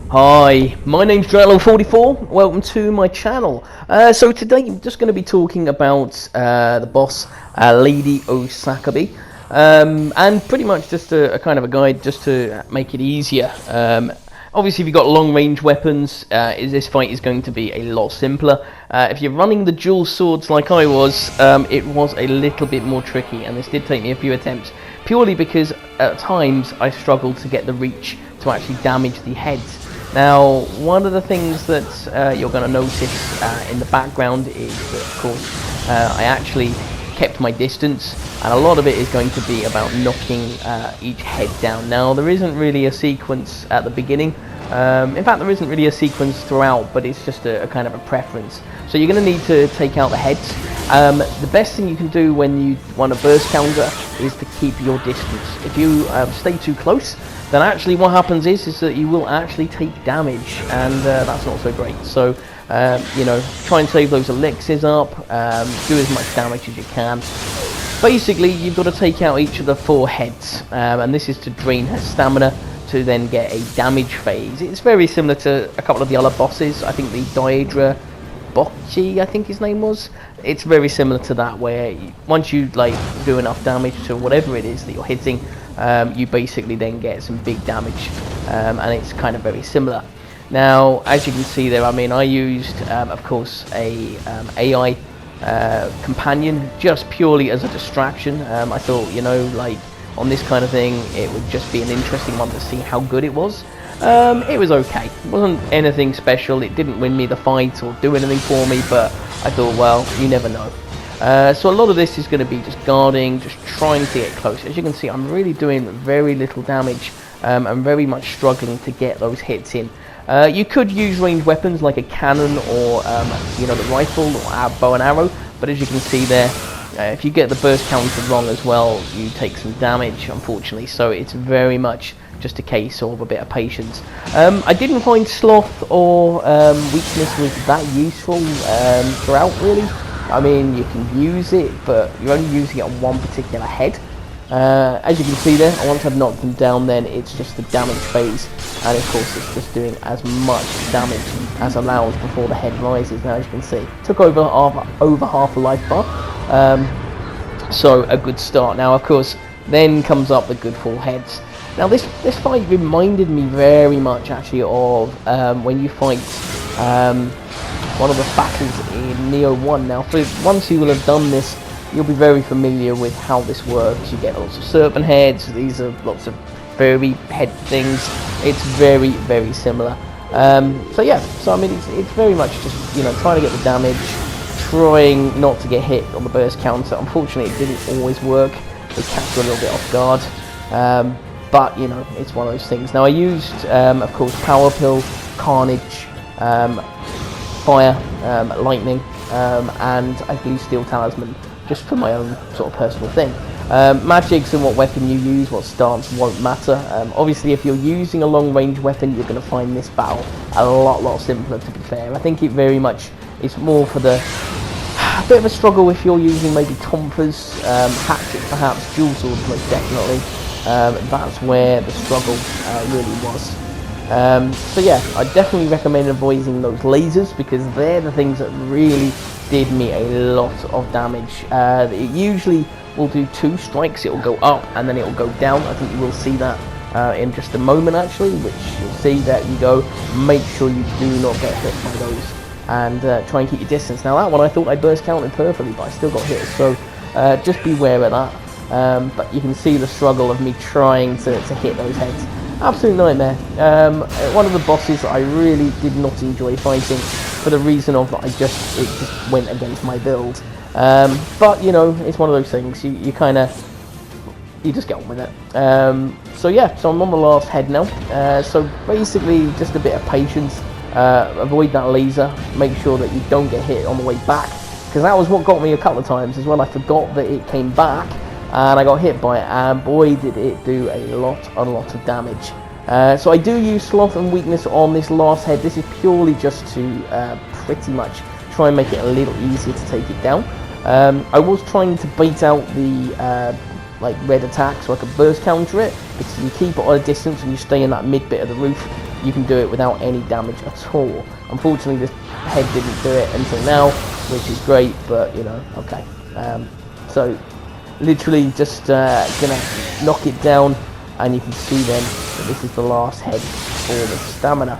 Hi, my name's Drello44. Welcome to my channel. So today I'm just going to be talking about the boss, Lady Osakabe, and pretty much just a kind of a guide just to make it easier. Obviously, if you've got long-range weapons, this fight is going to be a lot simpler. If you're running the dual swords like I was, it was a little bit more tricky, and this did take me a few attempts, purely because at times I struggled to get the reach to actually damage the heads. Now, one of the things that you're going to notice in the background is that, of course, I actually kept my distance, and a lot of it is going to be about knocking each head down. Now, there isn't really a sequence at the beginning. In fact, there isn't really a sequence throughout, but it's just a kind of a preference. So you're going to need to take out the heads. The best thing you can do when you want a burst counter is to keep your distance. If you stay too close, then actually what happens is that you will actually take damage, and that's not so great. So, you know, try and save those elixirs up, do as much damage as you can. Basically, you've got to take out each of the 4 heads, and this is to drain her stamina, to then get a damage phase. It's very similar to a couple of the other bosses. I think the Daedra Bocchi, I think his name was. It's very similar to that, where once you like do enough damage to whatever it is that you're hitting, you basically then get some big damage, and it's kind of very similar. Now, as you can see there, I mean, I used, of course, a AI companion just purely as a distraction. I thought, you know, like on this kind of thing, it would just be an interesting one to see how good it was. It was okay. It wasn't anything special. It didn't win me the fight or do anything for me, but I thought, well, you never know. So a lot of this is going to be just guarding, just trying to get close. As you can see, I'm really doing very little damage. I'm very much struggling to get those hits in. You could use ranged weapons like a cannon or you know, the rifle or bow and arrow, but as you can see there, if you get the burst counter wrong as well, you take some damage, unfortunately. So it's very much just a case of a bit of patience. I didn't find sloth or weakness was that useful throughout, really. I mean, you can use it, but you're only using it on one particular head. As you can see there, once I've knocked them down, then it's just the damage phase, and of course it's just doing as much damage as allows before the head rises. Now, as you can see, took over half a life bar, so a good start. Now, of course, then comes up the good 4 heads. Now, this fight reminded me very much actually of when you fight one of the battles in Nioh 1. Now, for once you will have done this, you'll be very familiar with how this works. You get lots of serpent heads. These are lots of furry head things. It's very, very similar. So yeah, so I mean, it's very much just, you know, trying to get the damage, trying not to get hit on the burst counter. Unfortunately, it didn't always work. They catch you a little bit off guard. But, you know, it's one of those things. Now, I used, of course, Power Pill, Carnage, Fire, Lightning, and I believe Steel Talisman, just for my own sort of personal thing. Magics and what weapon you use, what stance, won't matter. Obviously, if you're using a long-range weapon, you're going to find this battle a lot simpler, to be fair. I think it very much is more for the bit of a struggle if you're using maybe tonfas, hatchets perhaps, dual swords most definitely. That's where the struggle really was. So yeah, I definitely recommend avoiding those lasers, because they're the things that really did me a lot of damage. It usually will do 2 strikes. It will go up and then it will go down. I think you will see that in just a moment actually, which you'll see that you go. Make sure you do not get hit by those, and try and keep your distance. Now, that one I thought I burst counted perfectly, but I still got hit, so just beware of that. But you can see the struggle of me trying to hit those heads. Absolute nightmare. One of the bosses that I really did not enjoy fighting, for the reason of that it just went against my build. But you know, it's one of those things. You just get on with it. So yeah, so I'm on the last head now. So basically, just a bit of patience. Avoid that laser. Make sure that you don't get hit on the way back, because that was what got me a couple of times as well. I forgot that it came back, and I got hit by it, and boy did it do a lot of damage. So I do use sloth and weakness on this last head. This is purely just to pretty much try and make it a little easier to take it down. I was trying to bait out the like red attack so I could burst counter it, because if you keep it at a distance and you stay in that mid bit of the roof, you can do it without any damage at all. Unfortunately, this head didn't do it until now, which is great, but you know, okay. So literally just gonna knock it down, and you can see then that this is the last head for the stamina.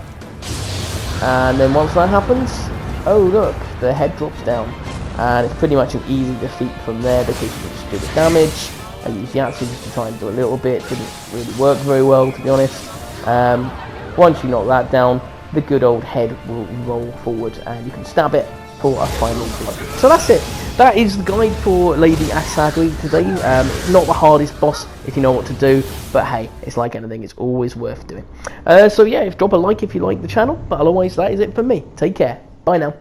And then once that happens, oh look, the head drops down, and it's pretty much an easy defeat from there because you can just do the damage. I used Yatsu just to try and do a little bit, didn't really work very well, to be honest. Once you knock that down, the good old head will roll forward and you can stab it for a final blow. So that's it. That is the guide for Lady Osakabe today. Not the hardest boss if you know what to do, but hey, it's like anything, it's always worth doing. So yeah, drop a like if you like the channel, but otherwise that is it for me. Take care. Bye now.